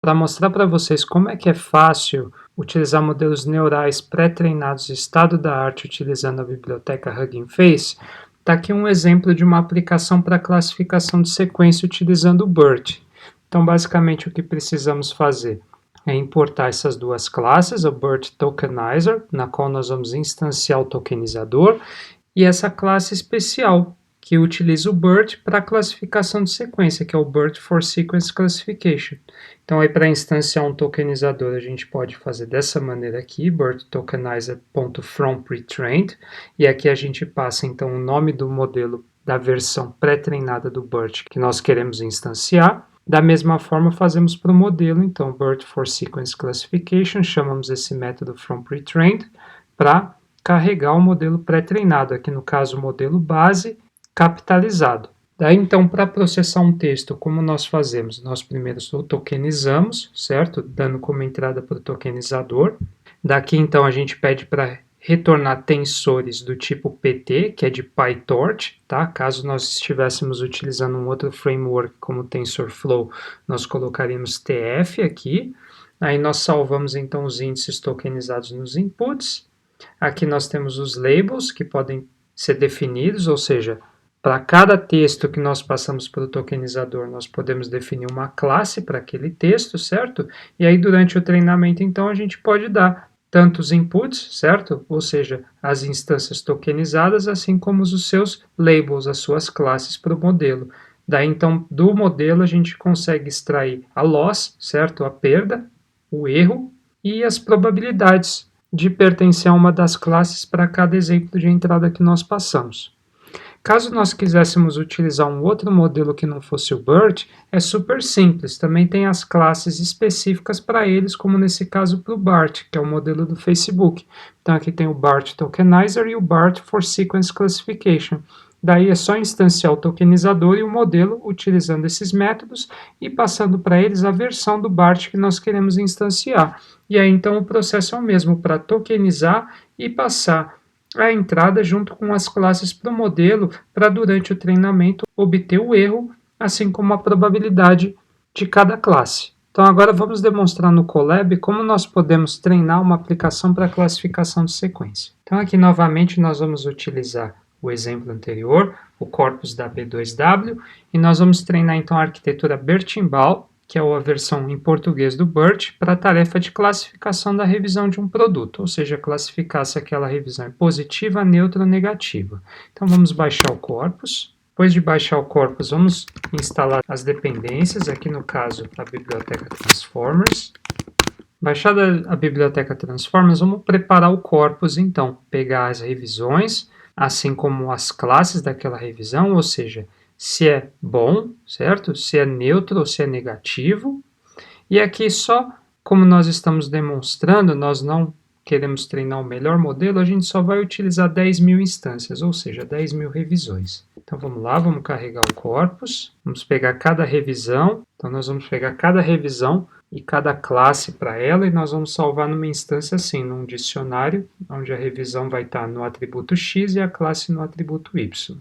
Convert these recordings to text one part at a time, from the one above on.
Para mostrar para vocês como é que é fácil utilizar modelos neurais pré-treinados estado da arte utilizando a biblioteca Hugging Face, está aqui um exemplo de uma aplicação para classificação de sequência utilizando o BERT. Então, basicamente, o que precisamos fazer é importar essas duas classes, o BERT Tokenizer, na qual nós vamos instanciar o tokenizador, e essa classe especial, que utiliza o BERT para classificação de sequência, que é o BERT for Sequence Classification. Então, aí para instanciar um tokenizador, a gente pode fazer dessa maneira aqui, BERT_Tokenizer.FromPretrained, e aqui a gente passa então o nome do modelo da versão pré-treinada do BERT que nós queremos instanciar. Da mesma forma, fazemos para o modelo, então, BERT for Sequence Classification, chamamos esse método FromPretrained para carregar o modelo pré-treinado, aqui no caso o modelo base, capitalizado. Daí então, para processar um texto, como nós fazemos? Nós primeiro tokenizamos, certo? Dando como entrada para o tokenizador. Daqui então a gente pede para retornar tensores do tipo PT, que é de PyTorch, tá? Caso nós estivéssemos utilizando um outro framework como TensorFlow, nós colocaríamos TF aqui. Aí nós salvamos então os índices tokenizados nos inputs. Aqui nós temos os labels que podem ser definidos, ou seja, para cada texto que nós passamos para o tokenizador, nós podemos definir uma classe para aquele texto, certo? E aí durante o treinamento, então, a gente pode dar tanto os inputs, certo? Ou seja, as instâncias tokenizadas, assim como os seus labels, as suas classes para o modelo. Daí, então, do modelo a gente consegue extrair a loss, certo? A perda, o erro e as probabilidades de pertencer a uma das classes para cada exemplo de entrada que nós passamos. Caso nós quiséssemos utilizar um outro modelo que não fosse o BERT, é super simples, também tem as classes específicas para eles, como nesse caso para o BART, que é o modelo do Facebook. Então aqui tem o BART Tokenizer e o BART for Sequence Classification. Daí é só instanciar o tokenizador e o modelo utilizando esses métodos e passando para eles a versão do BART que nós queremos instanciar. E aí então o processo é o mesmo para tokenizar e passar a entrada junto com as classes para o modelo para durante o treinamento obter o erro, assim como a probabilidade de cada classe. Então agora vamos demonstrar no Colab como nós podemos treinar uma aplicação para classificação de sequência. Então aqui novamente nós vamos utilizar o exemplo anterior, o corpus da B2W, e nós vamos treinar então a arquitetura Bertinbal, que é a versão em português do BERT, para a tarefa de classificação da revisão de um produto, ou seja, classificar se aquela revisão é positiva, neutra ou negativa. Então vamos baixar o corpus. Depois de baixar o corpus, vamos instalar as dependências, aqui no caso a biblioteca Transformers. Baixada a biblioteca Transformers, vamos preparar o corpus então, pegar as revisões, assim como as classes daquela revisão, ou seja, se é bom, certo? Se é neutro ou se é negativo. E aqui só, como nós estamos demonstrando, nós não queremos treinar o melhor modelo, a gente só vai utilizar 10.000 instâncias, ou seja, 10.000 revisões. Então vamos lá, vamos carregar o corpus, vamos pegar cada revisão, então nós vamos pegar cada revisão e cada classe para ela e nós vamos salvar numa instância assim, num dicionário, onde a revisão vai estar no atributo X e a classe no atributo Y.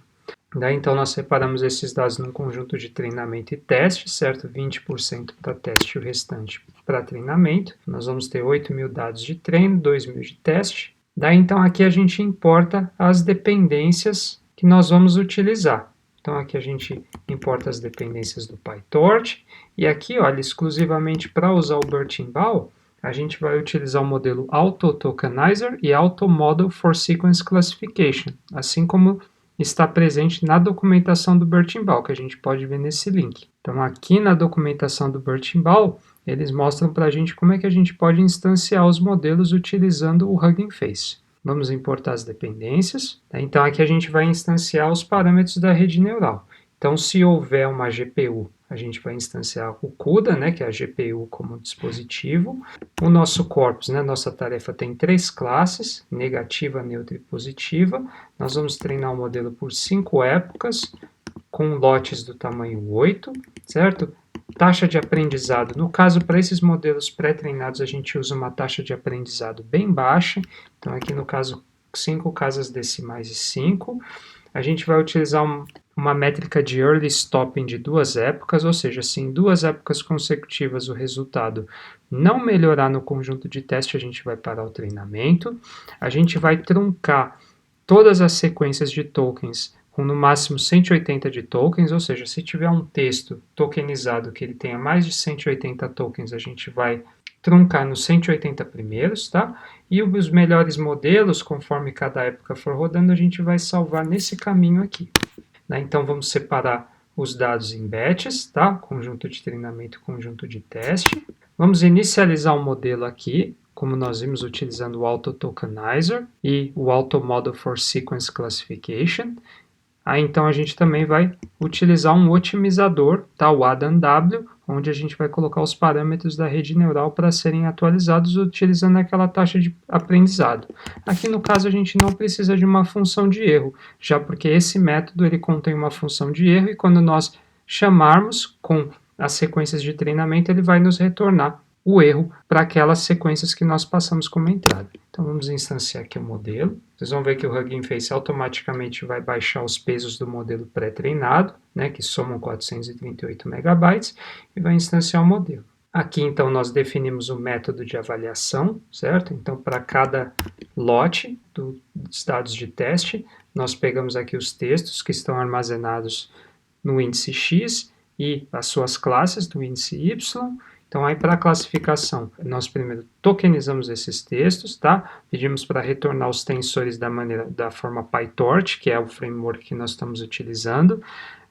Daí, então, nós separamos esses dados num conjunto de treinamento e teste, certo? 20% para teste e o restante para treinamento. Nós vamos ter 8.000 dados de treino, 2.000 de teste. Daí, então, aqui a gente importa as dependências que nós vamos utilizar. Então, aqui a gente importa as dependências do PyTorch. E aqui, olha, exclusivamente para usar o Bertinbal, a gente vai utilizar o modelo Auto-Tokenizer e Auto-Model for Sequence Classification, assim como está presente na documentação do Bertinbal, que a gente pode ver nesse link. Então, aqui na documentação do Bertinbal, eles mostram para a gente como é que a gente pode instanciar os modelos utilizando o Hugging Face. Vamos importar as dependências. Então, aqui a gente vai instanciar os parâmetros da rede neural. Então, se houver uma GPU, a gente vai instanciar o CUDA, né, que é a GPU como dispositivo. O nosso corpus, né, nossa tarefa tem 3 classes, negativa, neutra e positiva. Nós vamos treinar o modelo por 5 épocas, com lotes do tamanho 8, certo? Taxa de aprendizado, no caso, para esses modelos pré-treinados, a gente usa uma taxa de aprendizado bem baixa. Então, aqui no caso, 5 casas decimais e 5. A gente vai utilizar uma métrica de early stopping de 2 épocas, ou seja, se em 2 épocas consecutivas o resultado não melhorar no conjunto de teste, a gente vai parar o treinamento. A gente vai truncar todas as sequências de tokens com no máximo 180 de tokens, ou seja, se tiver um texto tokenizado que ele tenha mais de 180 tokens, a gente vai truncar nos 180 primeiros, tá? E os melhores modelos, conforme cada época for rodando, a gente vai salvar nesse caminho aqui. Né? Então, vamos separar os dados em batches, tá? Conjunto de treinamento e conjunto de teste. Vamos inicializar um modelo aqui, como nós vimos utilizando o Auto Tokenizer e o Auto Model for Sequence Classification. Aí, então, a gente também vai utilizar um otimizador, tá? O ADAM-W, onde a gente vai colocar os parâmetros da rede neural para serem atualizados utilizando aquela taxa de aprendizado. Aqui, no caso, a gente não precisa de uma função de erro, já porque esse método ele contém uma função de erro e quando nós chamarmos com as sequências de treinamento, ele vai nos retornar o erro para aquelas sequências que nós passamos como entrada. Então, vamos instanciar aqui o modelo. Vocês vão ver que o Hugging Face automaticamente vai baixar os pesos do modelo pré-treinado, né, que somam 438 megabytes, e vai instanciar o modelo. Aqui, então, nós definimos o método de avaliação, certo? Então, para cada lote dos dados de teste, nós pegamos aqui os textos que estão armazenados no índice X e as suas classes do índice Y. Então, aí para a classificação, nós primeiro tokenizamos esses textos, tá? Pedimos para retornar os tensores da forma PyTorch, que é o framework que nós estamos utilizando.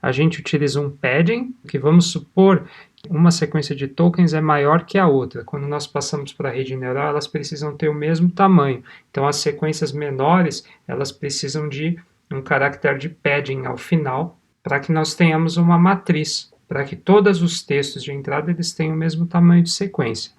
A gente utiliza um padding, que vamos supor que uma sequência de tokens é maior que a outra. Quando nós passamos para a rede neural, elas precisam ter o mesmo tamanho. Então, as sequências menores, elas precisam de um caractere de padding ao final, para que nós tenhamos uma matriz, para que todos os textos de entrada eles tenham o mesmo tamanho de sequência.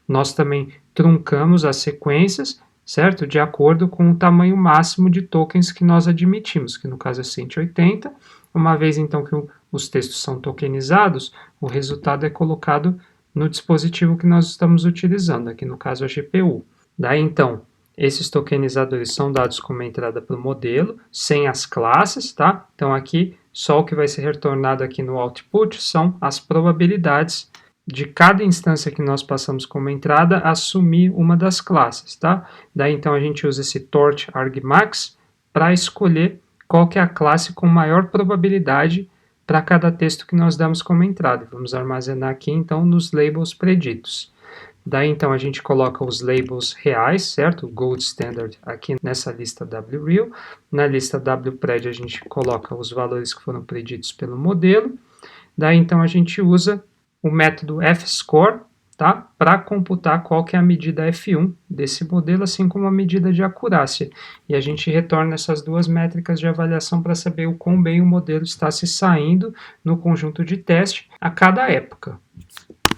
Nós também truncamos as sequências, certo? De acordo com o tamanho máximo de tokens que nós admitimos, que no caso é 180. Uma vez então que os textos são tokenizados, o resultado é colocado no dispositivo que nós estamos utilizando, aqui no caso a GPU. Daí então, esses tokenizadores são dados como entrada para o modelo, sem as classes, tá? Então aqui, só o que vai ser retornado aqui no output são as probabilidades de cada instância que nós passamos como entrada assumir uma das classes, tá? Daí então a gente usa esse torch argmax para escolher qual que é a classe com maior probabilidade para cada texto que nós damos como entrada. Vamos armazenar aqui então nos labels preditos. Daí, então, a gente coloca os labels reais, certo? Gold Standard aqui nessa lista WReal. Na lista WPred, a gente coloca os valores que foram preditos pelo modelo. Daí, então, a gente usa o método fscore, tá? Para computar qual que é a medida F1 desse modelo, assim como a medida de acurácia. E a gente retorna essas duas métricas de avaliação para saber o quão bem o modelo está se saindo no conjunto de teste a cada época.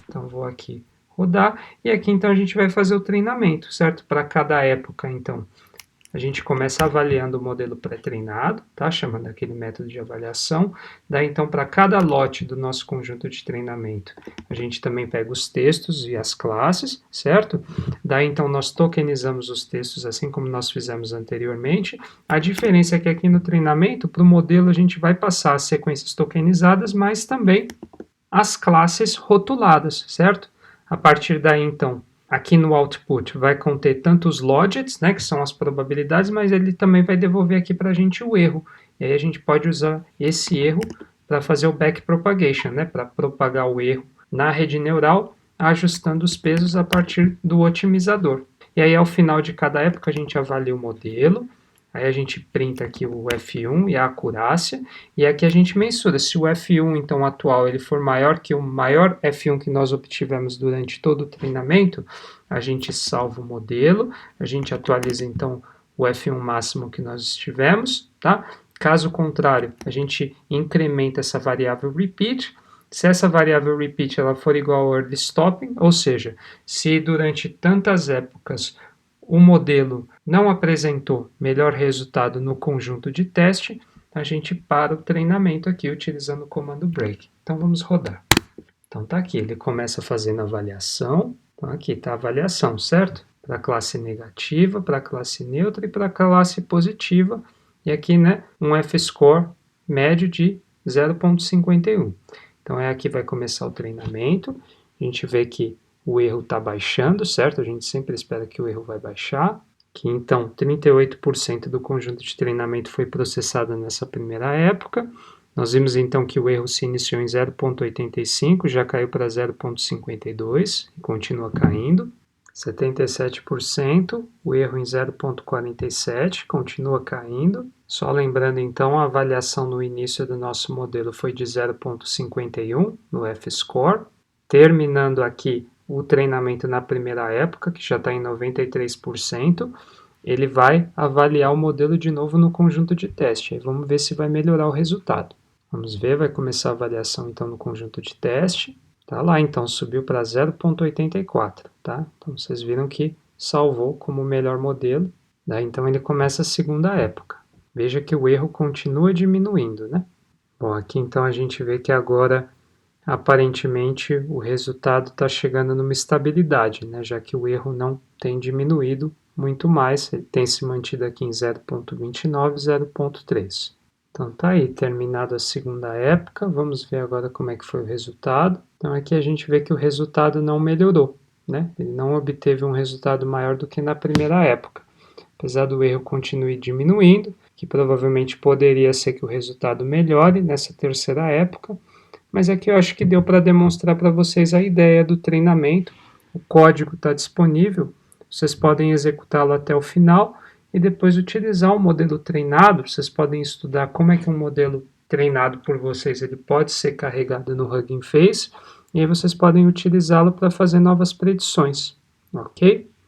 Então, vou aqui rodar, e aqui então a gente vai fazer o treinamento, certo? Para cada época, então, a gente começa avaliando o modelo pré-treinado, tá? Chamando aquele método de avaliação. Daí, então, para cada lote do nosso conjunto de treinamento, a gente também pega os textos e as classes, certo? Daí, então, nós tokenizamos os textos, assim como nós fizemos anteriormente. A diferença é que aqui no treinamento, para o modelo, a gente vai passar as sequências tokenizadas, mas também as classes rotuladas, certo? A partir daí, então, aqui no output vai conter tanto os logits, né, que são as probabilidades, mas ele também vai devolver aqui para a gente o erro. E aí a gente pode usar esse erro para fazer o backpropagation, né, para propagar o erro na rede neural, ajustando os pesos a partir do otimizador. E aí, ao final de cada época, a gente avalia o modelo. Aí a gente printa aqui o F1 e a acurácia, e aqui a gente mensura se o F1 então atual ele for maior que o maior F1 que nós obtivemos durante todo o treinamento, a gente salva o modelo, a gente atualiza então o F1 máximo que nós estivemos, tá? Caso contrário, a gente incrementa essa variável repeat. Se essa variável repeat ela for igual ao early stopping, ou seja, se durante tantas épocas o modelo não apresentou melhor resultado no conjunto de teste, a gente para o treinamento aqui utilizando o comando break. Então vamos rodar. Então tá aqui, ele começa fazendo a avaliação. Então aqui está a avaliação, certo? Para a classe negativa, para a classe neutra e para a classe positiva. E aqui, né, um F-score médio de 0,51. Então, aqui vai começar o treinamento. A gente vê que o erro está baixando, certo? A gente sempre espera que o erro vai baixar. Que então 38% do conjunto de treinamento foi processado nessa primeira época. Nós vimos então que o erro se iniciou em 0,85, já caiu para 0,52 e continua caindo. 77%, o erro em 0,47, continua caindo. Só lembrando então, a avaliação no início do nosso modelo foi de 0,51 no F-score. Terminando aqui o treinamento na primeira época, que já está em 93%, ele vai avaliar o modelo de novo no conjunto de teste. Aí vamos ver se vai melhorar o resultado. Vamos ver, vai começar a avaliação então no conjunto de teste. Tá lá, então subiu para 0,84, tá? Então vocês viram que salvou como o melhor modelo. Daí então ele começa a segunda época. Veja que o erro continua diminuindo, né? Bom, aqui então a gente vê que agora aparentemente o resultado está chegando numa estabilidade, né? Já que o erro não tem diminuído muito mais, ele tem se mantido aqui em 0,29, 0,3. Então tá aí, terminado a segunda época, vamos ver agora como é que foi o resultado. Então aqui a gente vê que o resultado não melhorou, né? Ele não obteve um resultado maior do que na primeira época. Apesar do erro continuar diminuindo, que provavelmente poderia ser que o resultado melhore nessa terceira época, mas aqui eu acho que deu para demonstrar para vocês a ideia do treinamento. O código está disponível, vocês podem executá-lo até o final e depois utilizar o modelo treinado. Vocês podem estudar como é que um modelo treinado por vocês ele pode ser carregado no Hugging Face e aí vocês podem utilizá-lo para fazer novas predições, ok?